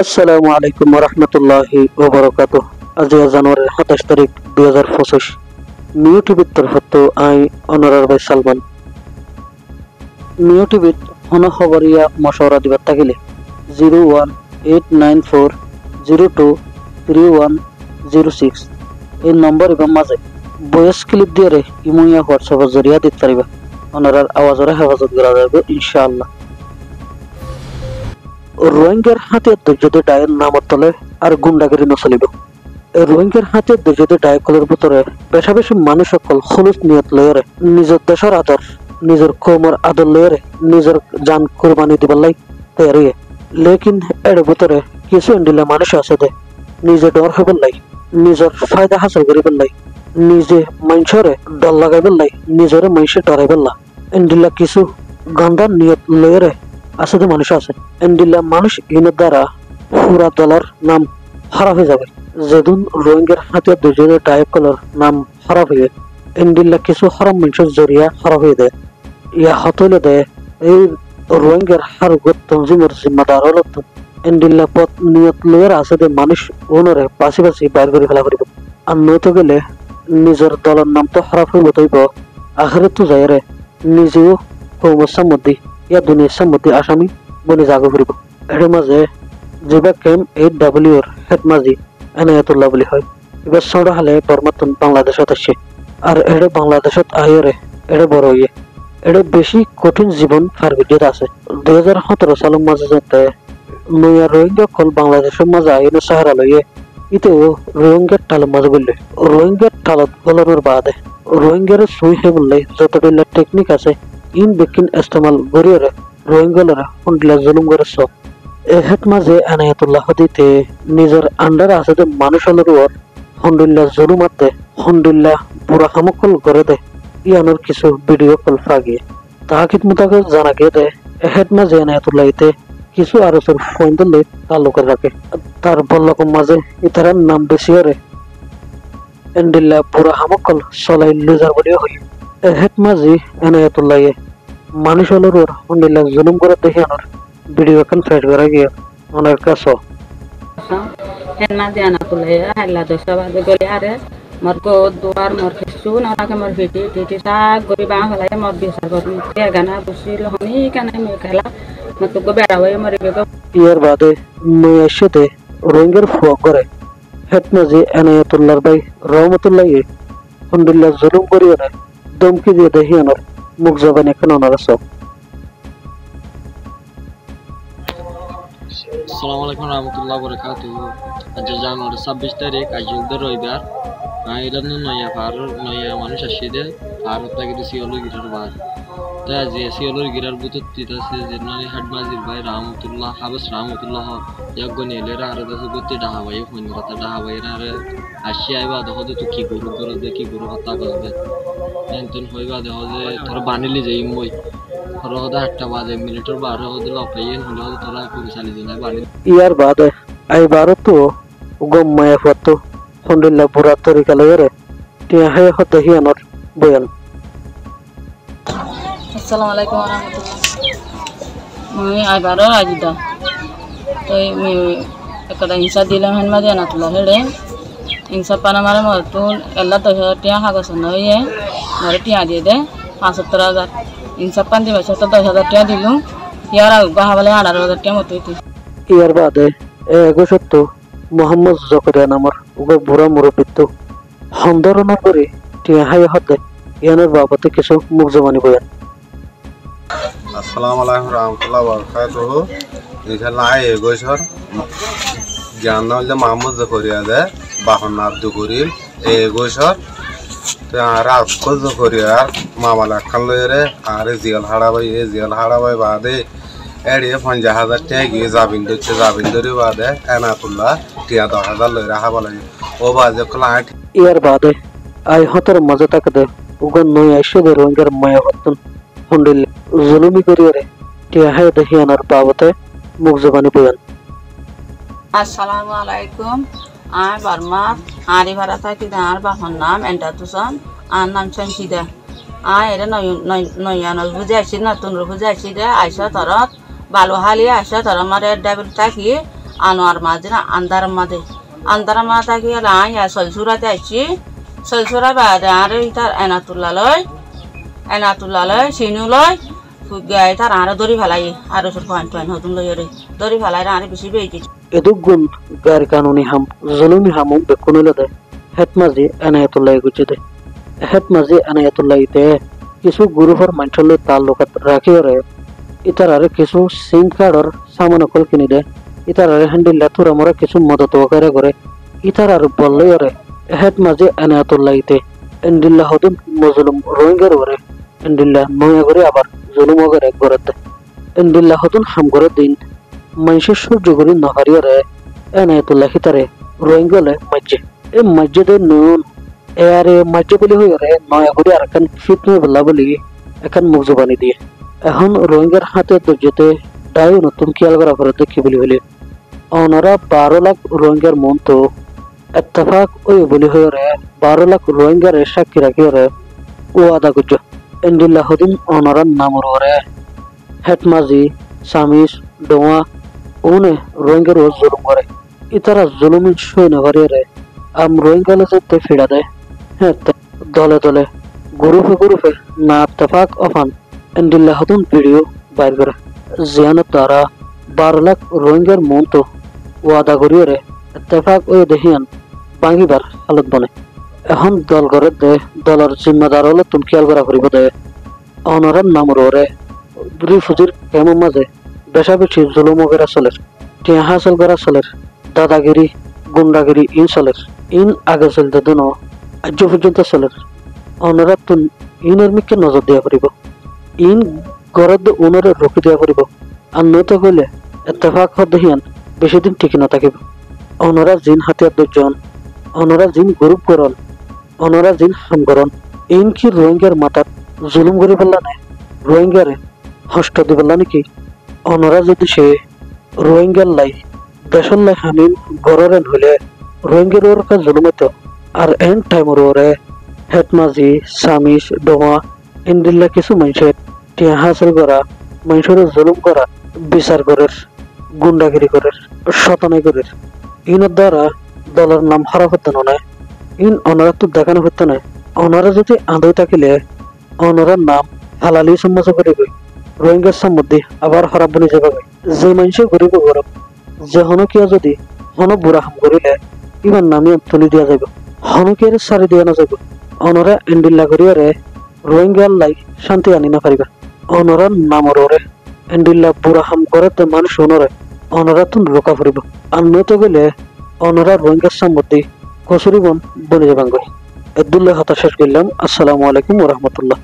আসসালামু আলাইকুম রহমতুল্লাহি ওবরাকাতুহ। আজি জানুয়ারির 27 তারিখ 2025 নিউ টিভির তরফত আই অনারার ভাই সালমান নিউ টিভিত হন খবরিয়া মশওয়ারা দিবার থাকিলে 01890231006 এই নম্বর এবং মাঝে ভয়েস ক্লিপ দিয়ে ইমুইয়া হোয়াটসঅ্যাপের জরিয়া দিতে পারিবা। অনারার আওয়াজের হেফাজত করা যাবে ইনশাআল্লাহ। রোহিঙ্গার হাতিয়ার যদি ডায়ের নামত তলে আর গুন্ডাগিরি নচলিব। এই রোহিঙ্গার হাতিয়ার যদি ডায়কলের ভিতরে বেশা বেশি মানুষ সকল খলুস নিয়ত লয়রে নিজের দেশের আদর নিজের কৌমর আদর লয়রে নিজের জান কুরবানি দিবার লাই তৈরি। লেকিন এর ভিতরে কিছু ইন্ডিলা মানুষ আছে দে নিজে ডর হইবার লাই নিজের ফায়দা হাসিল করিবার লাই নিজে মানুষরে ডর লাগাইবার লাই নিজের মানুষে ডরাইবার লা ইন্ডিলা কিছু গন্ডার নিয়ত লয়রে আছে যে মানুষ আছে এন্ডিলা মানুষ ইনের দ্বারা পুরা দলের নাম খারাপ হয়ে যাবে। যেদিন রোহিঙ্গার হাতিয়ার দুজনের ডায়কলের নাম খারাপ হয়ে এন্ডিলা কিছু খারাপ মানুষের জরিয়া খারাপ হয়ে দেয় ইয়া হতলে দেয় এই রোহিঙ্গার হারগত তঞ্জিমের জিম্মাদার হল এন্ডিলা পথ নিয়ত লয়ের আছে যে মানুষ ওনরে বাসি বাসি বাইর করে ফেলা করিব। আর নয়তো গেলে নিজের দলের নাম তো খারাপ হইব তৈব আখেরে তো যায় রে নিজেও কৌমসার মধ্যে ইয়া দুনিয়ার মধ্যে আসামি বনে জাগো ফুরিব। এর মাঝে যেবা ক্যাম্প 8W এর হেডমাজি এনায়াতুল্লাহ বলি হয় এবার ছোট হালে বর্মাতন বাংলাদেশত আসছে আর এড়ে বাংলাদেশত আইরে এড়ে বড় ইয়ে এড়ে বেশি কঠিন জীবন ফারবিডিয়ত আছে। 2017 সালের মাঝে যাতে নয়া রোহিঙ্গা কল বাংলাদেশের মাঝে আইনে সাহারা লইয়ে ইতেও রোহিঙ্গার টালের মাঝে বললে রোহিঙ্গার টালত গলানোর বাদে রোহিঙ্গার সুই হে বললে যতটা টেকনিক আছে ইন বেকিন ইস্তেমাল গরিয়রে রোহিঙ্গালরা হুন্ডিলা জুলুম করে সব এহেত মাঝে এনায়াতুল্লাহ দিতে নিজের আন্ডার আছে যে মানুষের উপর হুন্ডিল্লা জুলুম আতে হুন্ডিল্লা পুরা হামকল করে দে ইয়ানোর কিছু ভিডিও কল ফাগিয়ে তাহাকিত মোতাকে জানা গিয়ে দে এহেত মাঝে এনায়াতুল্লাহ ইতে কিছু আরসের ফোন তালুকের রাখে তার বল্লকম মাঝে ইতারার নাম বেশি হরে এন্ডিল্লা পুরা হামকল চলাই লুজার বলিও হই এহেত মাঝে এনায়াতুল্লাহ মানুষের উপর হুন্ডিল্লা জুলুম করে দেখে আনার ভিডিও এখন ফেট করা গিয়ে অনেক কাছে হেনা দিয়ানা তুলে হাইলা দশটা বাজে গলি আরে মোর গো দুয়ার মোর কিছু নাকে মোর ফিটি শাক গরি বাঁ হলাই মোর বিচার করি গানা বসিল হনি কানে মে খেলা মোর তো বেড়া হয়ে মরে গেল। ইয়ার বাদে নয়া সাথে রোহিঙ্গার ফুয়া করে হেড মাঝে এনায়াতুল্লাহর ভাই রহমতুল্লাহ হুন্ডিল্লা জুলুম করিয়ে দমকি দিয়ে দেখি আনার মুখ জবান এখন ওনার সব। আসসালামু আলাইকুম রহমতুল্লাহ বরকাতুহু। আজ জানুয়ারি 26 তারিখ আজ রবিবার এটা নয়া মানুষ আসছে ভারত থেকে সিওলো গিরার বার তাই আজ সিওলো গিরার বুতত আছে যে হাট মাজির ভাই রহমতুল্লাহ হাবস রহমতুল্লাহ যজ্ঞনি এলেরা আর দাসু গতি ডাহা ভাই ফোন কথা ডাহা ভাই আর আসি আইবা দেখো তো কি গরু করে দে কি গরু কথা করবে টেনশন হইবা দেখো যে তোর বানিলি যাই মই রহদা 8টা বাজে মিনিটের 12 হতে লপাইয়েন হলো তোরা করে চালি দিনা বানি ইয়ার বাদে আই বারো তো গম মায়া ফটো হুন্ডিল্লা পুরা তরিকা লয়রে টিয়া হায় হতে হিয়ানোর বয়ান। আসসালামু আলাইকুম ওয়া রাহমাতুল্লাহ। আমি আইবারো আজিদা তো একটা ইনসা দিলাম হেন মাঝে না তুলা হেড়ে ইনসা পানা মারে মোর তো এলা 10,000 টিয়া কাগজ নইয়ে মোর টিয়া দিয়ে দে 75,000 ইনসা পান দিবে তো 10,000 টিয়া দিলু ইয়ার বাহা বলে 18,000 টিয়া মতো হইতে। ইয়ার বাদে এগো সত্য মোহাম্মদ জকরিয়া নামর উগো বুড়া মুরব্বিত হন্দরনা করে টিয়া হায় হতে ইয়ানোর বাবতে কিছু মুখ জমানি বয়ান। আসসালামু আলাইকুম রহমতুল্লাহ বরকাতুহু। ইনশাআল্লাহ এগোছর জ্ঞান হলে মোহাম্মদ জকরিয়া দে বাহন আব্দু করিম এগোছর আর আকল জকরিয়ার মামালা খান লয়রে আর জিয়াল হাড়াবাই বাদে এড়িয়ে 50,000 টাকা গিয়ে জাবিন্দরি বাদে এনাতুল্লাহ টিয়া 10,000 লয়রে হাবা লাগে ও বাজে ক্লাইন্ট। ইয়ার বাদে আই হতর মাঝে তাকে দে উগো নই আইসে দে রোহিঙ্গার মায়া হতন হুন্ডিল্লা জুলুমি করিয়ে টিয়া হায় দেখি আনার বাবতে মুখ জবানি বয়ান। আসসালামু আলাইকুম। আর বর্মা আরি ভাড়া থাকি আর বাহন নাম এন্টাতুসন আর নাম সঞ্চিদা আর এটা নয়ান বুঝাইছি নতুন বুঝাইছি দে আইসা তরত বালু হালি আইসা তর আমার ডাবল থাকি আনোয়ার মাঝে আন্দার মাঝে থাকি আই সলসুরাতে আসছি সলসুরা বাদে আর ইতার এনাতুল্লা লয় সিনু লয় গাই তার আরো দড়ি ফেলাই আরো সর পয়েন্ট হতুন লই দড়ি ফেলাই আর বেশি বেশি এদুক গুণ গার কানুনি হাম জুলুমি হামু বেকুনিলে দে হেতমাজি এনায়তুল্লাহ গুজি দে হেতমাজি এনায়তুল্লাহ ইতে কিছু গুরুফর মাঞ্চলে তাল্লুকাত রাখিওরে ইতারারে কিছু সিম কার্ডর সামান অকল কিনি দে ইতারারে হ্যান্ডিল্লা তুরামরা কিছু মদত ওকারে করে ইতারার বললেওরে হেতমাজি এনায়তুল্লাহ ইতে এন্ডিল্লা হদুন মজলুম রোহিঙ্গার ওরে এন্ডিল্লা নয়া করে আবার জুলুম ওগরে করে দে এন্ডিল্লা হদুন হাম করে দিন মানুষের সহ্য করি নহারিওরে এনায়তুল্লাহ হিতারে রোহিঙ্গলে মজ্জে এ মসজিদে নুন এয়ারে মজ্জে বলি হইরে নয়া করে আর কান ফিতনে বলা বলি এখন মুখ জবানি দিয়ে এখন রোহিঙ্গার হাতে দর্জতে ডাই নতুন খেয়াল করা করে দেখি বলি হলে ওনারা 12 লাখ রোহিঙ্গার মন তো ইত্তেফাক ওই বলি হইরে 12 লাখ রোহিঙ্গার সাক্ষী রাখিওরে ও আদা গুজ এন্ডিল্লাহ হদিন ওনারা নামর ওরে হেটমাজি সামিস ডোয়া ওনে রোহিঙ্গার ও জুলুম করে ইতারা জুলুম সই না করে আম রোহিঙ্গালে যেতে ফিরা দেয় হ্যাঁ দলে দলে গ্রুপে না ইত্তেফাক অফান এন্ডিল্লাহ হদুন ভিডিও বাইর করে জিয়ানত দ্বারা 12 লাখ রোহিঙ্গার মন তো ওয়াদা করিও রে ইত্তেফাক ওই দেহিয়ান বাঙ্গিবার হালত বনে এখন দল করে দে দলের জিম্মাদার হলে তুমি খেয়াল করা করিব দে অনারার নামর ওরে রিফুজির কেমন মাঝে বেশা বেশি জুলুম ওগেরা চলের টিয়া হাসল করা চলের দাদাগিরি গুন্ডাগিরি ইন চলের ইন আগে চলতে দুন আজ পর্যন্ত চলের অনারা তুন ইনের মিকে নজর দিয়া করিব ইন গরদ উনরে রুখি দিয়া করিব আর নয়তো কইলে ইত্তেফাক হদিয়ান বেশি দিন টিকি না থাকিব অনারা জিন হাতিয়ার দুজন অনারা জিন গ্রুপ করন অনারা জিন হাম করন ইন কি রোহিঙ্গার মাথাত জুলুম করে ফেললা না রোহিঙ্গারে হষ্ট দি বললা নাকি অনারা যদি সে রোহিঙ্গার লাই দেশের লাই হামিন গরেন হইলে রোহিঙ্গার ওর কাজ জুলুম হইতো আর এন টাইম ওরে হেটমাজি সামিস ডোমা ইন্দিল্লা কিছু মানুষের টিয়া হাসিল করা মানুষের জুলুম করা বিচার করের গুন্ডাগিরি করের শতানাই করের ইনের দ্বারা দলের নাম হারা হতে নয় ইন অনারা তো দেখানো হতো না অনারা যদি আঁদই থাকিলে অনারার নাম হালালি সমাজ করে গই রোহিঙ্গার সম্বন্ধে আবার খারাপ বনে যাবে যে মানুষের গরিব গরম যে হনকিয়া যদি হন বুড়া হাম করিলে ইমান নামে তুলি দিয়া যাব হনকিয়ার সারি দিয়া না যাব অনরা এন্ডিল্লা করিয়ারে রোহিঙ্গার লাই শান্তি আনি না পারিবা অনরার নামর ওরে এন্ডিল্লা বুড়া হাম করে তো মানুষ অনরে অনরা তুন রোকা ফুরিব আর নয়তো গেলে অনরা রোহিঙ্গার সম্বন্ধে কচুরি বন বনে যাবাঙ্গই আব্দুল্লাহ হতাশ করলাম। আসসালামু আলাইকুম ওয়া রাহমাতুল্লাহ।